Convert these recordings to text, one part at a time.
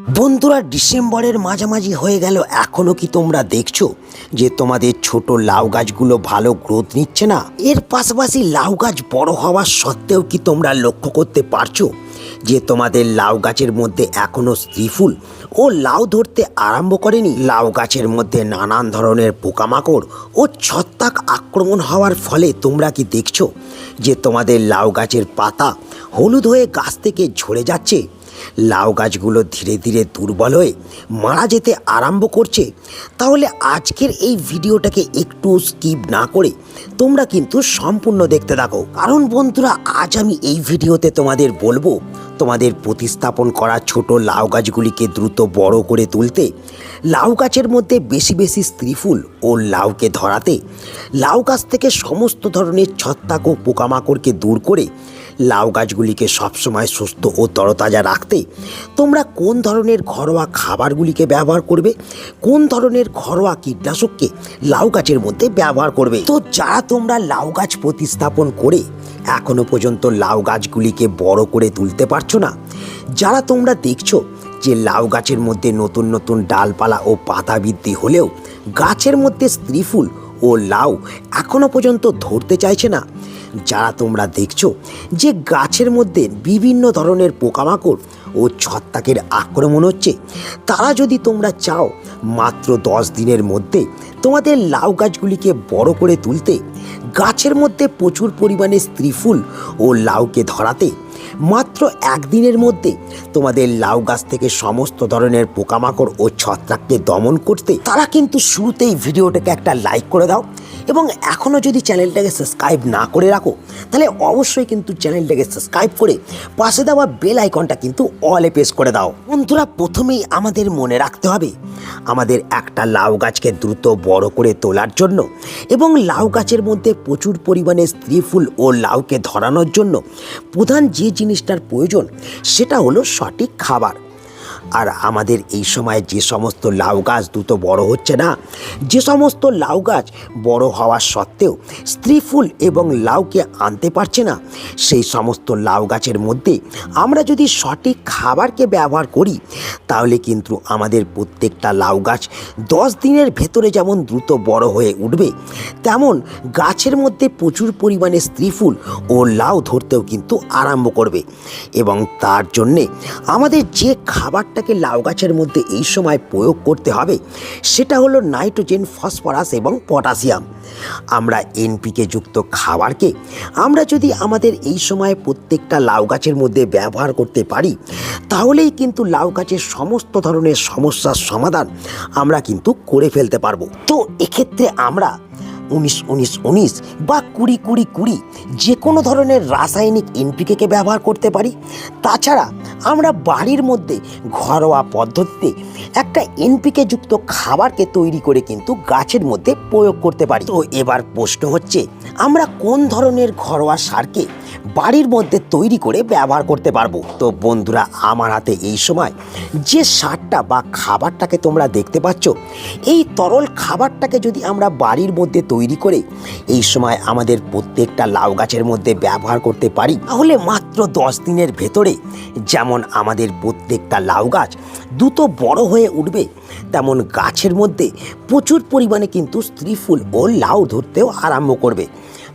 বন্ধুরা, ডিসেম্বরের মাঝামাঝি হয়ে গেল, এখনো কি তোমরা দেখছো যে তোমাদের ছোট লাউ গাছগুলো ভালো গ্রোথ নিচ্ছে না? এর পাশাপাশি লাউ গাছ বড় হওয়ার সত্ত্বেও কি তোমরা লক্ষ্য করতে পারছো যে তোমাদের লাউ গাছের মধ্যে এখনো স্ত্রী ফুল ও লাউ ধরতে আরম্ভ করেনি? লাউ গাছের মধ্যে নানান ধরনের পোকামাকড় ও ছত্রাক আক্রমণ হওয়ার ফলে তোমরা কি দেখছো যে তোমাদের লাউ গাছের পাতা হলুদ হয়ে গাছ থেকে ঝরে যাচ্ছে? লাউ গাছগুলো ধীরে ধীরে দুর্বল হয়ে মারা যেতে আরম্ভ করছে। তাহলে আজকের এই ভিডিওটাকে একটু স্কিপ না করে তোমরা কিন্তু সম্পূর্ণ দেখতে থাকো, কারণ বন্ধুরা আজ আমি এই ভিডিওতে তোমাদের বলবো তোমাদের প্রতিস্থাপন করা ছোট লাউ গাছগুলিকে দ্রুত বড় করে তুলতে, লাউ গাছের মধ্যে বেশি বেশি স্ত্রী ফুল ও লাউকে ধরাতে, লাউ গাছ থেকে সমস্ত ধরনের ছত্রাক ও পোকামাকড়কে দূর করে লাউ গাছগুলিকে সবসময় সুস্থ ও তরতাজা রাখতে তোমরা কোন ধরনের ঘরোয়া খাবারগুলিকে ব্যবহার করবে, কোন ধরনের ঘরোয়া কীটনাশককে লাউ গাছের মধ্যে ব্যবহার করবে। তো যারা তোমরা লাউ গাছ প্রতিস্থাপন করে এখনো পর্যন্ত লাউ গাছগুলিকে বড় করে তুলতে পারছো না, যারা তোমরা দেখছো যে লাউ গাছের মধ্যে নতুন নতুন ডালপালা ও পাতা বৃদ্ধি হলেও গাছের মধ্যে স্ত্রী ফুল ও লাউ এখনো পর্যন্ত ধরতে চাইছে না, যারা তোমরা দেখছো যে গাছের মধ্যে বিভিন্ন ধরনের পোকামাকড় ও ছত্রাকের আক্রমণ হচ্ছে, তারা যদি তোমরা চাও মাত্র 10 দিনের মধ্যে তোমাদের লাউ গাছগুলিকে বড় করে তুলতে, গাছের মধ্যে প্রচুর পরিমাণে স্ত্রী ফুল ও লাউকে ধরাতে, মাত্র 1 দিনের মধ্যে তোমাদের লাউ গাছ থেকে সমস্ত ধরনের পোকামাকড় ও ছত্রাককে দমন করতে, তারা কিন্তু শুরুতেই ভিডিওটাকে একটা লাইক করে দাও এবং এখনও যদি চ্যানেলটাকে সাবস্ক্রাইব না করে রাখো তাহলে অবশ্যই কিন্তু চ্যানেলটাকে সাবস্ক্রাইব করে পাশে দেওয়া বেল আইকনটা কিন্তু অলে প্রেস করে দাও। বন্ধুরা, প্রথমেই আমাদের মনে রাখতে হবে আমাদের একটা লাউ গাছকে দ্রুত বড় করে তোলার জন্য এবং লাউ গাছের মধ্যে প্রচুর পরিমাণে স্ত্রী ফুল ও লাউকে ধরানোর জন্য প্রধান যে জিনিসটার প্রয়োজন সেটা হলো সঠিক খাবার। আর আমাদের এই সময় যে সমস্ত লাউ গাছ দ্রুত বড় হচ্ছে না, যে সমস্ত লাউ গাছ বড় হওয়ার সত্ত্বেও স্ত্রী ফুল এবং লাউকে আনতে পারছে না, সেই সমস্ত লাউ গাছের মধ্যে আমরা যদি সঠিক খাবারকে ব্যবহার করি তাহলে কিন্তু আমাদের প্রত্যেকটা লাউ গাছ 10 দিনের ভেতরে যেমন দ্রুত বড় হয়ে উঠবে, তেমন গাছের মধ্যে প্রচুর পরিমাণে স্ত্রী ফুল ও লাউ ধরতেও কিন্তু আরম্ভ করবে। এবং তার জন্যে আমাদের যে খাবারটাকে লাউ গাছের মধ্যে এই সময় প্রয়োগ করতে হবে সেটা হলো নাইট্রোজেন, ফসফরাস এবং পটাশিয়াম। আমরা এনপিকে যুক্ত খাবারকে আমরা যদি আমাদের এই সময় প্রত্যেকটা লাউ গাছের মধ্যে ব্যবহার করতে পারি তাহলেই কিন্তু লাউ গাছের সমস্ত ধরনের সমস্যার সমাধান আমরা কিন্তু করে ফেলতে পারবো। তো এক্ষেত্রে আমরা 19-19-19 বা 20-20-20 যে কোনো ধরনের রাসায়নিক এনপিকে ব্যবহার করতে পারি। তাছাড়া আমরা বাড়ির মধ্যে ঘরোয়া পদ্ধতিতে একটা এনপিকে যুক্ত খাবারকে তৈরি করে কিন্তু গাছের মধ্যে প্রয়োগ করতে পারি। তো এবার প্রশ্ন হচ্ছে, আমরা কোন ধরনের ঘরোয়া সারকে বাড়ির মধ্যে তৈরি করে ব্যবহার করতে পারবো? তো বন্ধুরা, আমার হাতে এই সময় যে সারটা বা খাবারটাকে তোমরা দেখতে পাচ্ছ, এই তরল খাবারটাকে যদি আমরা বাড়ির মধ্যে তৈরি করে এই সময় আমাদের প্রত্যেকটা লাউ গাছের মধ্যে ব্যবহার করতে পারি তাহলে মাত্র 10 দিনের ভেতরে যেমন আমাদের প্রত্যেকটা লাউ গাছ দ্রুত বড় হয়ে উঠবে, তেমন গাছের মধ্যে প্রচুর পরিমাণে কিন্তু স্ত্রী ফুল ও লাউ ধরতেও আরম্ভ করবে।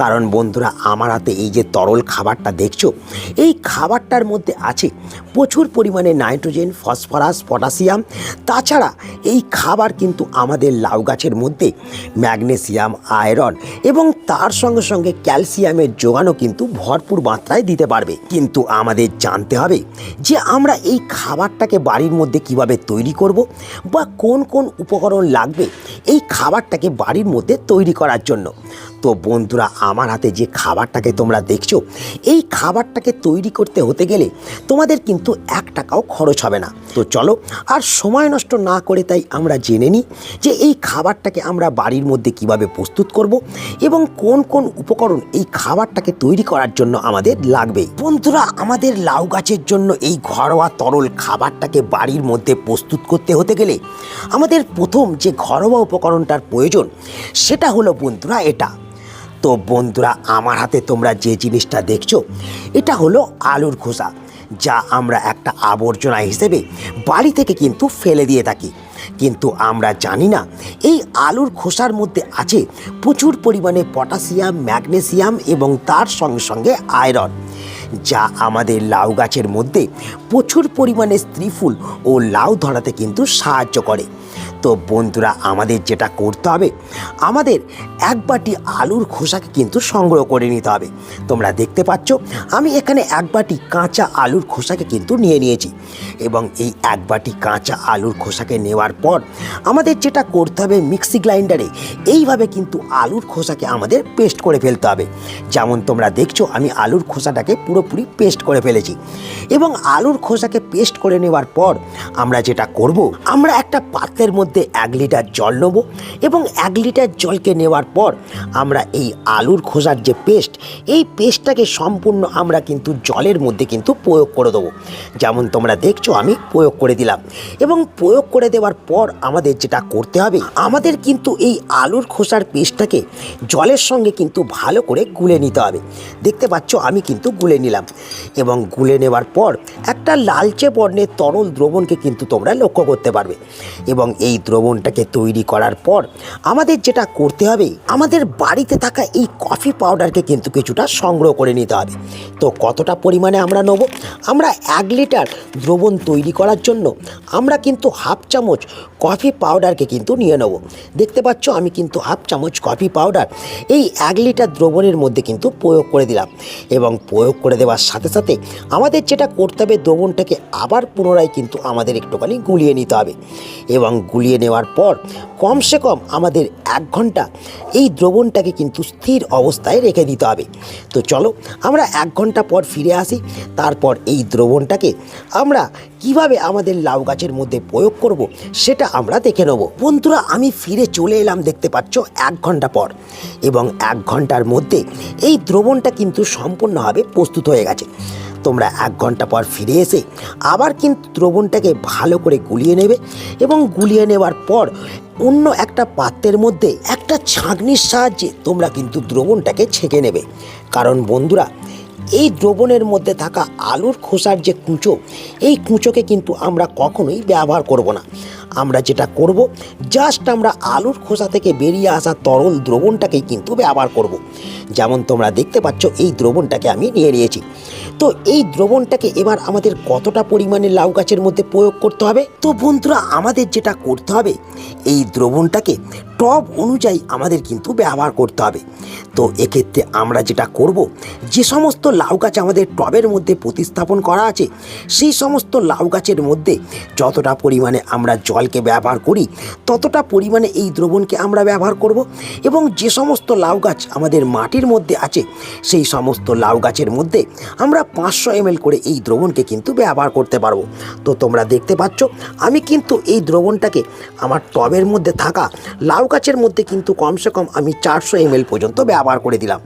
কারণ বন্ধুরা, আমার হাতে এই যে তরল খাবারটা দেখছো, এই খাবারটার মধ্যে আছে প্রচুর পরিমাণে নাইট্রোজেন, ফসফরাস, পটাশিয়াম। তাছাড়া এই খাবার কিন্তু আমাদের লাউ গাছের মধ্যে ম্যাগনেসিয়াম, আয়রন এবং তার সঙ্গে সঙ্গে ক্যালসিয়ামের যোগানও কিন্তু ভরপুর মাত্রায় দিতে পারবে। কিন্তু আমাদের জানতে হবে যে আমরা এই খাবারটাকে বাড়ির মধ্যে কিভাবে তৈরি করব বা কোন কোন উপকরণ লাগবে এই খাবারটাকে বাড়ির মধ্যে তৈরি করার জন্য। তো বন্ধুরা, আমার হাতে যে খাবারটাকে তোমরা দেখছো, এই খাবারটাকে তৈরি করতে হতে গেলে তোমাদের কিন্তু 1 টাকাও খরচ হবে না। তো চলো আর সময় নষ্ট না করে তাই আমরা জেনে নিই যে এই খাবারটাকে আমরা বাড়ির মধ্যে কিভাবে প্রস্তুত করব এবং কোন কোন উপকরণ এই খাবারটাকে তৈরি করার জন্য আমাদের লাগবে। বন্ধুরা, আমাদের লাউ গাছের জন্য এই ঘরোয়া তরল খাবারটাকে বাড়ির মধ্যে প্রস্তুত করতে হতে গেলে আমাদের প্রথম যে ঘরোয়া উপকরণটার প্রয়োজন সেটা হলো বন্ধুরা এটা। তো বন্ধুরা, আমার হাতে তোমরা যে জিনিসটা দেখছো এটা হলো আলুর খোসা, যা আমরা একটা আবর্জনা হিসেবে বাড়ি থেকে কিন্তু ফেলে দিয়ে থাকি। কিন্তু আমরা জানি না এই আলুর খোসার মধ্যে আছে প্রচুর পরিমাণে পটাশিয়াম, ম্যাগনেসিয়াম এবং তার সঙ্গে সঙ্গে আয়রন, যা আমাদের লাউ গাছের মধ্যে প্রচুর পরিমাণে স্ত্রীফুল ও লাউ ধরাতে কিন্তু সাহায্য করে। তো বন্ধুরা, আমাদের যেটা করতে হবে, আমাদের এক বাটি আলুর খোসাকে কিন্তু সংগ্রহ করে নিতে হবে। তোমরা দেখতে পাচ্ছ আমি এখানে এক বাটি কাঁচা আলুর খোসাকে কিন্তু নিয়েছি এবং এই এক বাটি কাঁচা আলুর খোসাকে নেওয়ার পর আমাদের যেটা করতে হবে, মিক্সি গ্রাইন্ডারে এইভাবে কিন্তু আলুর খোসাকে আমাদের পেস্ট করে ফেলতে হবে। যেমন তোমরা দেখছো আমি আলুর খোসাটাকে পুরোপুরি পেস্ট করে ফেলেছি এবং আলুর খোসাকে পেস্ট করে নেওয়ার পর আমরা যেটা করব, আমরা একটা পাত্রের মধ্যে 1 লিটার জল নেব এবং 1 লিটার জলকে নেওয়ার পর আমরা এই আলুর খোসার যে পেস্ট, এই পেস্টটাকে সম্পূর্ণ আমরা কিন্তু জলের মধ্যে কিন্তু প্রয়োগ করে দেবো। যেমন তোমরা দেখছো আমি প্রয়োগ করে দিলাম এবং প্রয়োগ করে দেওয়ার পর আমাদের যেটা করতে হবে, আমাদের কিন্তু এই আলুর খোসার পেস্টটাকে জলের সঙ্গে কিন্তু ভালো করে গুলে নিতে হবে। দেখতে পাচ্ছ আমি কিন্তু গুলে নিলাম এবং গুলে নেওয়ার পর একটা লালচে বর্ণের তরল দ্রবণকে কিন্তু তোমরা লক্ষ্য করতে পারবে। এবং এই দ্রবণটাকে তৈরি করার পর আমাদের যেটা করতে হবে, আমাদের বাড়িতে থাকা এই কফি পাউডারকে কিন্তু কিছুটা সংগ্রহ করে নিতে হবে। তো কতটা পরিমাণে আমরা নেব, আমরা 1 লিটার দ্রবণ তৈরি করার জন্য আমরা কিন্তু হাফ চামচ কফি পাউডারকে কিন্তু নিয়ে নেব। দেখতে পাচ্ছ আমি কিন্তু হাফ চামচ কফি পাউডার এই 1 লিটার দ্রবণের মধ্যে কিন্তু প্রয়োগ করে দিলাম এবং প্রয়োগ করে দেওয়ার সাথে সাথে আমাদের যেটা করতে হবে, দ্রবণটাকে আবার পুনরায় কিন্তু আমাদের একটুখানি গুলিয়ে নিতে হবে এবং গুলিয়ে নেওয়ার পর কমসে কম আমাদের 1 ঘন্টা এই দ্রবণটাকে কিন্তু স্থির অবস্থায় রেখে দিতে হবে। তো চলো আমরা 1 ঘন্টা পর ফিরে আসি, তারপর এই দ্রবণটাকে আমরা কিভাবে আমাদের লাউ গাছের মধ্যে প্রয়োগ করব সেটা আমরা দেখে নেব। বন্ধুরা, আমি ফিরে চলে এলাম, দেখতে পাচ্ছ 1 ঘন্টা পর, এবং 1 ঘন্টার মধ্যে এই দ্রবণটা কিন্তু সম্পূর্ণভাবে প্রস্তুত হয়ে গেছে। তোমরা 1 ঘন্টা পর ফিরে এসে আবার কিন্তু দ্রবণটাকে ভালো করে গুলিয়ে নেবে এবং গুলিয়ে নেওয়ার পর অন্য একটা পাত্রের মধ্যে একটা ছাঁকনির সাহায্যে তোমরা কিন্তু দ্রবণটাকে ছেঁকে নেবে। কারণ বন্ধুরা, এই দ্রবণের মধ্যে থাকা আলুর খোসার যে কুঁচো, এই কুঁচোকে কিন্তু আমরা কখনোই ব্যবহার করব না। আমরা যেটা করব, জাস্ট আমরা আলুর খোসা থেকে বেরিয়ে আসা তরল দ্রবণটাকেই কিন্তু ব্যবহার করব। যেমন তোমরা দেখতে পাচ্ছ এই দ্রবণটাকে আমি নিয়ে নিয়েছি। তো এই দ্রবণটাকে এবার আমাদের কতটা পরিমাণে লাউ গাছের মধ্যে প্রয়োগ করতে হবে, তো বন্ধুরা আমাদের যেটা করতে হবে, এই দ্রবণটাকে টব অনুযায়ী আমাদের কিন্তু ব্যবহার করতে হবে। তো এক্ষেত্রে আমরা যেটা করব, যে সমস্ত লাউ গাছ আমাদের টবের মধ্যে প্রতিস্থাপন করা আছে, সেই সমস্ত লাউ গাছের মধ্যে যতটা পরিমাণে আমরা জলকে ব্যবহার করি ততটা পরিমাণে এই দ্রবণকে আমরা ব্যবহার করব। এবং যে সমস্ত লাউ গাছ আমাদের মাটির মধ্যে আছে, সেই সমস্ত লাউ গাছের মধ্যে আমরা 500 ml করে এই দ্রবণকে কিন্তু ব্যবহার করতে পারবো। তো তোমরা দেখতে পাচ্ছ আমি কিন্তু এই দ্রবণটাকে আমার টবের মধ্যে থাকা লাউ গাছের মধ্যে কিন্তু কমসে কম আমি 400 ml পর্যন্ত ব্যবহার করে দিলাম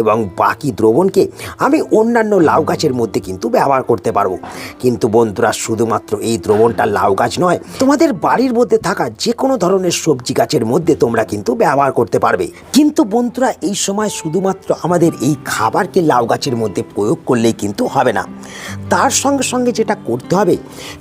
এবং বাকি দ্রবণকে আমি অন্যান্য লাউ গাছের মধ্যে কিন্তু ব্যবহার করতে পারবো। কিন্তু বন্ধুরা, শুধুমাত্র এই দ্রবণটা লাউ গাছ নয়, তোমাদের বাড়ির মধ্যে থাকা যে কোনো ধরনের সবজি গাছের মধ্যে তোমরা কিন্তু ব্যবহার করতে পারবে। কিন্তু বন্ধুরা, এই সময় শুধুমাত্র আমাদের এই খাবারকে লাউ গাছের মধ্যে প্রয়োগ করলেই কিন্তু হবে না, তার সঙ্গে সঙ্গে যেটা করতে হবে,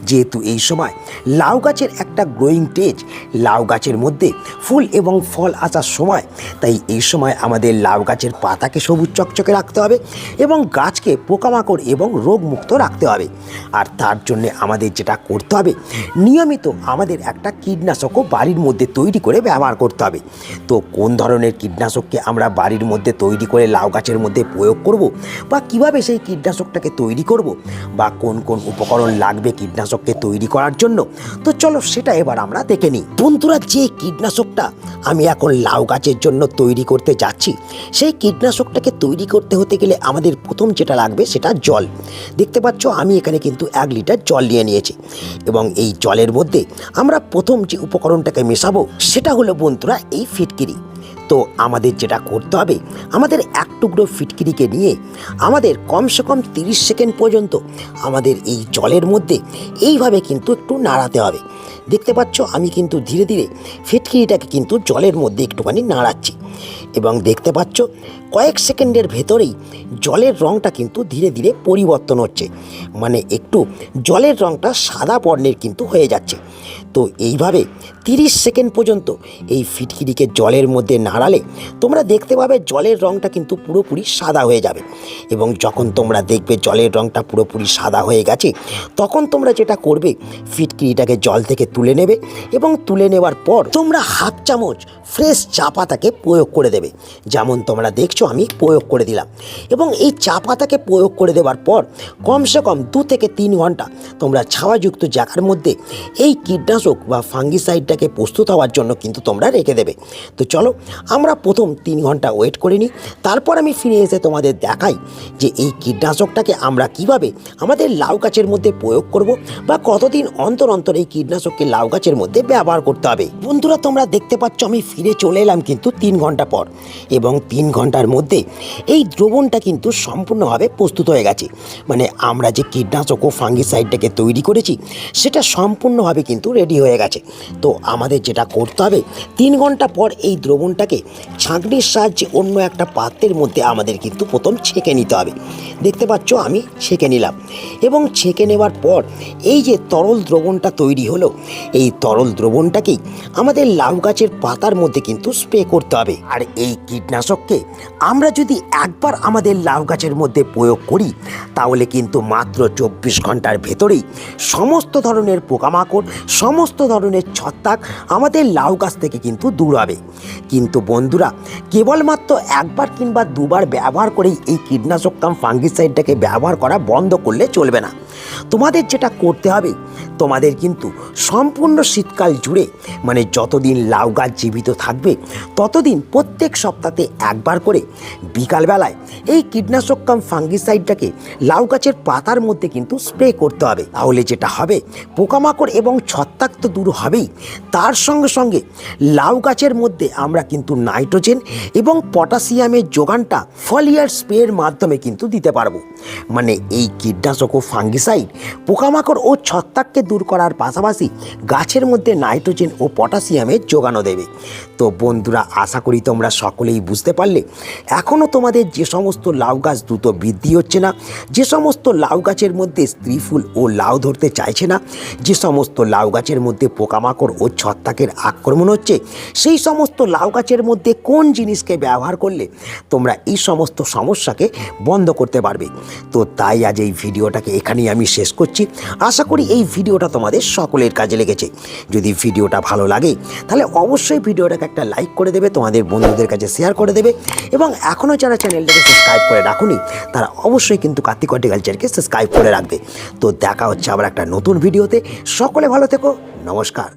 যেহেতু এই সময় লাউ গাছের একটা গ্রোয়িং স্টেজ, লাউ গাছের মধ্যে ফুল এবং ফল আসার সময়, তাই এই সময় আমাদের লাউ গাছের পাতাকে সবুজ চকচকে রাখতে হবে এবং গাছকে পোকামাকড় এবং রোগমুক্ত রাখতে হবে। আর তার জন্যে আমাদের যেটা করতে হবে, নিয়মিত আমাদের একটা কীটনাশকও বাড়ির মধ্যে তৈরি করে ব্যবহার করতে হবে। তো কোন ধরনের কীটনাশককে আমরা বাড়ির মধ্যে তৈরি করে লাউ গাছের মধ্যে প্রয়োগ করব, বা কিভাবে সেই কীটনাশকটাকে তৈরি করব, বা কোন কোন উপকরণ লাগবে কীটনাশককে তৈরি করার জন্য, তো চলো সেটা এবার আমরা দেখে নিই। বন্ধুরা, যে কীটনাশকটা আমি এখন লাউ গাছের জন্য তৈরি করতে যাচ্ছি, সেই কীটনাশকটাকে তৈরি করতে হতে গেলে আমাদের প্রথম যেটা লাগবে সেটা জল। দেখতে পাচ্ছ আমি এখানে কিন্তু 1 লিটার জল নিয়ে নিয়েছি এবং এই জলের মধ্যে আমরা প্রথম যে উপকরণটাকে মেশাবো সেটা হলো বন্ধুরা এই ফিটকিরি। তো আমাদের যেটা করতে হবে, আমাদের 1 টুকরো ফিটকিরিকে নিয়ে আমাদের কমসে কম 30 সেকেন্ড পর্যন্ত আমাদের এই জলের মধ্যে এইভাবে কিন্তু একটু নাড়াতে হবে। দেখতে পাচ্ছ আমি কিন্তু ধীরে ধীরে ফিটকিরিটাকে কিন্তু জলের মধ্যে একটুখানি নাড়াচ্ছি এবং দেখতে পাচ্ছ কয়েক সেকেন্ডের ভেতরেই জলের রঙটা কিন্তু ধীরে ধীরে পরিবর্তন হচ্ছে, মানে একটু জলের রঙটা সাদা বর্ণের কিন্তু হয়ে যাচ্ছে। তো এইভাবে 30 সেকেন্ড পর্যন্ত এই ফিটকিরিকে জলের মধ্যে নাড়ালে তোমরা দেখতে পাবে জলের রঙটা কিন্তু পুরোপুরি সাদা হয়ে যাবে। এবং যখন তোমরা দেখবে জলের রঙটা পুরোপুরি সাদা হয়ে গেছে, তখন তোমরা যেটা করবে, ফিটকিরিটাকে জল থেকে তুলে নেবে এবং তুলে নেওয়ার পর তোমরা হাফ চামচ ফ্রেশ চা পাতাকে প্রয়োগ করে দেবে, যেমন তোমরা দেখছো আমি প্রয়োগ করে দিলাম। এবং এই চা পাতাকে প্রয়োগ করে দেওয়ার পর কমসে কম 2 থেকে 3 ঘন্টা তোমরা ছাওয়াযুক্ত জায়গার মধ্যে এই কীটনাশক বা ফাঙ্গিসাইডটাকে প্রস্তুত হওয়ার জন্য কিন্তু তোমরা রেখে দেবে। তো চলো আমরা প্রথম 3 ঘন্টা ওয়েট করে নিই, তারপর আমি ফিরে এসে তোমাদের দেখাই যে এই কীটনাশকটাকে আমরা কিভাবে আমাদের লাউ গাছের মধ্যে প্রয়োগ করব বা কতদিন অন্তর অন্তর এই কীটনাশককে লাউ গাছের মধ্যে ব্যবহার করতে হবে। বন্ধুরা তোমরা দেখতে পাচ্ছ আমি ফিরে চলে এলাম কিন্তু 3 ঘন্টা পর, এবং 3 ঘন্টার মধ্যে এই দ্রবণটা কিন্তু সম্পূর্ণভাবে প্রস্তুত হয়ে গেছে। মানে আমরা যে কীটনাশক ও ফাঙ্গিসাইডটাকে তৈরি করেছি সেটা সম্পূর্ণভাবে কিন্তু রেডি হয়ে গেছে। তো আমাদের যেটা করতে হবে, 3 ঘন্টা পর এই দ্রবণটাকে ছাঁকনির সাহায্যে অন্য একটা পাত্রের মধ্যে আমাদের কিন্তু প্রথম ছেঁকে নিতে হবে। দেখতে পাচ্ছ আমি ছেঁকে নিলাম, এবং ছেঁকে নেওয়ার পর এই যে তরল দ্রবণটা তৈরি হলো, এই তরল দ্রবণটাকেই আমাদের লাউ গাছের পাতার মধ্যে কিন্তু স্প্রে করতে হবে। আর এই কীটনাশককে আমরা যদি একবার আমাদের লাউ গাছের মধ্যে প্রয়োগ করি, তাহলে কিন্তু মাত্র 24 ঘন্টার ভেতরেই সমস্ত ধরনের পোকামাকড়, সমস্ত ধরনের ছত্রাক আমাদের লাউ গাছ থেকে কিন্তু দূর হবে। কিন্তু বন্ধুরা, কেবলমাত্র একবার কিংবা দুবার ব্যবহার করেই এই কীটনাশক কাম ফাঙ্গিসাইডটাকে ব্যবহার করা বন্ধ করলে চলবে না। তোমাদের যেটা করতে হবে, তোমাদের কিন্তু সম্পূর্ণ শীতকাল জুড়ে, মানে যতদিন লাউ গাছ জীবিত থাকবে ততদিন প্রত্যেক সপ্তাহে একবার করে বিকালবেলায় এই কীটনাশক কাম ফাঙ্গিসাইডটাকে লাউ গাছের পাতার মধ্যে কিন্তু স্প্রে করতে হবে। তাহলে যেটা হবে, পোকামাকড় এবং ছত্রাক তো দূর হবেই, তার সঙ্গে সঙ্গে লাউ গাছের মধ্যে আমরা কিন্তু নাইট্রোজেন এবং পটাশিয়ামের যোগানটা ফলিয়ার স্প্রের মাধ্যমে কিন্তু দিতে পারবো। মানে এই কীটনাশক ও ফাঙ্গিসাইড পোকামাকড় ও ছত্রাককে দূর করার পাশাপাশি গাছের মধ্যে নাইট্রোজেন ও পটাশিয়ামের যোগানও দেবে। তো বন্ধুরা, আশা করি তোমরা সকলেই বুঝতে পারলে। এখনও তোমাদের যে সমস্ত লাউ গাছ দ্রুত বৃদ্ধি হচ্ছে না, যে সমস্ত লাউ গাছের মধ্যে স্ত্রী ফুল ও লাউ ধরতে চাইছে না, যে সমস্ত লাউ গাছের মধ্যে পোকামাকড় ও ছত্রাকের আক্রমণ হচ্ছে, সেই সমস্ত লাউ গাছের মধ্যে কোন জিনিসকে ব্যবহার করলে তোমরা এই সমস্ত সমস্যাকে বন্ধ করতে পারবে। তো তাই আজ এই ভিডিওটাকে এখানেই আমি শেষ করছি। আশা করি এই ভিডিওটা তোমাদের সকলের কাজে লেগেছে। যদি ভিডিওটা ভালো লাগে তাহলে অবশ্যই ভিডিওটাকে একটা লাইক করে দেবে, তোমাদের বন্ধুদের কাছে শেয়ার করে দেবে, এবং এখনও যারা চ্যানেলটাকে সাবস্ক্রাইব করে রাখুনি তারা অবশ্যই কিন্তু কার্তিক হর্টিকালচারকে সাবস্ক্রাইব করে রাখবে। তো দেখা হচ্ছে আবার একটা নতুন ভিডিওতে। সকলে ভালো থেকো, নমস্কার।